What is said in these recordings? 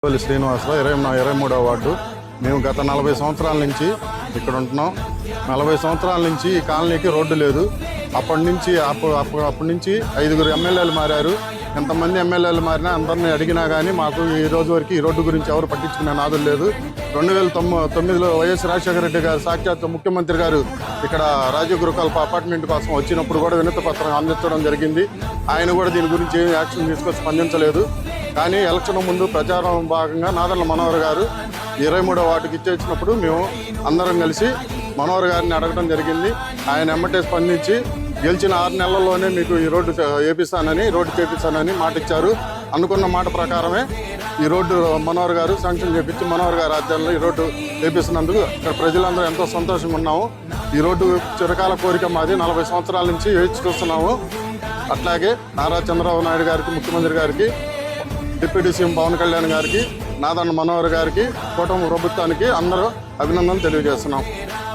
Srinivasarao 23వ ward. మేము గత 40 సంవత్సరాల నుంచి ఇక్కడ ఉంటున్నాం. 40 సంవత్సరాల నుంచి ఈ కాలనీకి రోడ్డు లేదు. అప్పటి నుంచి 5 ఎమ్మెల్యేలు మారారు. ఎంతమంది ఎమ్మెల్యేలు మారినా అందరినీ అడిగినా కానీ మాకు ఈ రోజు వరకు ఈ రోడ్డు గురించి ఎవరు పట్టించుకునే నాదులు లేదు. 2009లో వైఎస్ రాజశేఖర రెడ్డి గారు సాక్షాత్ ముఖ్యమంత్రి గారు ఇక్కడ రాజీవ్ గృహకల్ప అపార్ట్మెంట్ కోసం వచ్చినప్పుడు కూడా వినతి పత్రం అందించడం జరిగింది. ఆయన కూడా దీని గురించి యాక్షన్ తీసుకొని స్పందించలేదు. కానీ ఎలక్షన్ ముందు ప్రచారం భాగంగా నాదెండ్ల మనోహర్ గారు 23వ వార్డుకి ఇచ్చేసినప్పుడు మేము అందరం కలిసి మనోహర్ గారిని అడగడం జరిగింది. ఆయన ఎమ్మటే స్పందించి గెలిచిన 6 నెలల్లోనే మీకు ఈ రోడ్డు చేపిస్తానని మాట ఇచ్చారు. అనుకున్న మాట ప్రకారమే ఈ రోడ్డు మనోహర్ గారు శాంక్షన్ చేపించి మనోహర్ గారి ఆధ్వర్యంలో ఈ రోడ్డు చేపిస్తున్నందుకు ఇక్కడ ప్రజలందరూ ఎంతో సంతోషంగా ఉన్నాము. ఈ రోడ్డు చిరకాల కోరిక మాది. 40 సంవత్సరాల నుంచి వేచి చూస్తున్నాము. అట్లాగే నారా చంద్రబాబు నాయుడు గారికి, ముఖ్యమంత్రి గారికి, డిప్యూటీ సీఎం పవన్ కళ్యాణ్ గారికి, నాదెండ్ల మనోహర్ గారికి, కూటమి ప్రభుత్వానికి అందరూ అభినందనలు తెలియజేస్తున్నాం.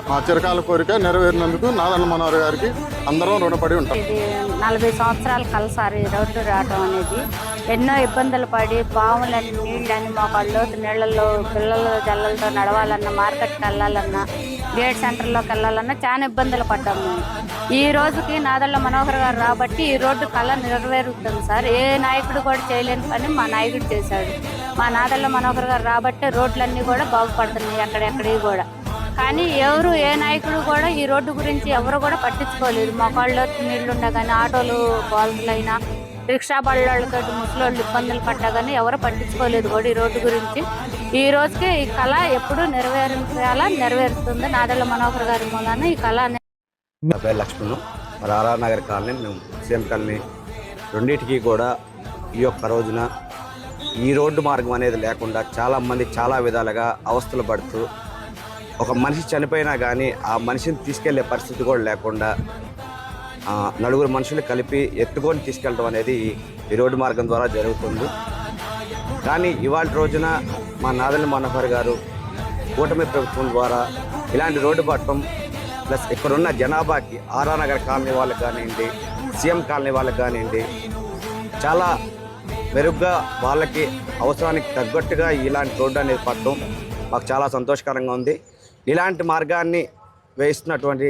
మా చిరకాల కోరిక నెరవేరినందుకు నాదెండ్ల మనోహర్ గారికి అందరం రుణపడి ఉంటాం. ఇది 40 సంవత్సరాలు కలిసారి రోడ్డు రావడం అనేది ఎన్నో ఇబ్బందులు పడి పాములని నీళ్ళని మోకాళ్ళు నీళ్ళల్లో పిల్లలు జల్లలతో నడవాలన్నా, మార్కెట్కి వెళ్ళాలన్నా, గేట్ సెంటర్లోకి వెళ్ళాలన్నా చాలా ఇబ్బందులు పడ్డాము. ఈ రోజుకి నాదెండ్ల మనోహర్ గారు రాబట్టి ఈ రోడ్డు కళ నెరవేరుతుంది సార్. ఏ నాయకుడు కూడా చేయలేని పని మా నాయకుడు చేశాడు. మా నాదెండ్ల మనోహర్ గారు రాబట్టే రోడ్లన్నీ కూడా బాగుపడుతున్నాయి ఎక్కడెక్కడివి కూడా. కానీ ఏ నాయకుడు కూడా ఈ రోడ్డు గురించి ఎవరు కూడా పట్టించుకోలేదు. మోకాళ్ళు నీళ్లుండా కానీ, ఆటోలు బాల్తులైనా, రిక్షా బళ్ళతో ముసలోళ్ళు ఇబ్బందులు పడ్డా కానీ ఎవరు పట్టించుకోలేదు కూడా ఈ రోడ్డు గురించి. ఈ రోజుకి ఈ కళ ఎప్పుడు నెరవేరుతుంది నాదెండ్ల మనోహర్ గారి మూలాన ఈ కళ. నా పేరు లక్ష్మణ్. మరి ఆర్ఆర్ నగర్ కాలనీ, మేము సీఎం కాలనీ రెండింటికి కూడా ఈ యొక్క రోజున ఈ రోడ్డు మార్గం అనేది లేకుండా చాలామంది చాలా విధాలుగా అవస్థలు పడుతూ, ఒక మనిషి చనిపోయినా కానీ ఆ మనిషిని తీసుకెళ్లే పరిస్థితి కూడా లేకుండా 4 మనుషులు కలిపి ఎత్తుకొని తీసుకెళ్ళడం అనేది ఈ రోడ్డు మార్గం ద్వారా జరుగుతుంది. కానీ ఇవాళ రోజున మా నాదెండ్ల మనోహర్ గారు కూటమి ప్రభుత్వం ద్వారా ఇలాంటి రోడ్డు పట్టడం, ప్లస్ ఇక్కడున్న జనాభాకి ఆర్ఆర్ నగర్ కాలనీ వాళ్ళకి కానివ్వండి, సీఎం కాలనీ వాళ్ళకి కానివ్వండి, చాలా మెరుగ్గా వాళ్ళకి అవసరానికి తగ్గట్టుగా ఇలాంటి రోడ్డు అనేది పట్టడం మాకు చాలా సంతోషకరంగా ఉంది. ఇలాంటి మార్గాన్ని వేస్తున్నటువంటి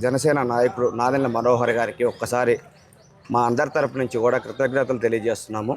జనసేన నాయకుడు నాదెండ్ల మనోహర్ గారికి ఒక్కసారి మా అందరి తరపు నుంచి కూడా కృతజ్ఞతలు తెలియజేస్తున్నాము.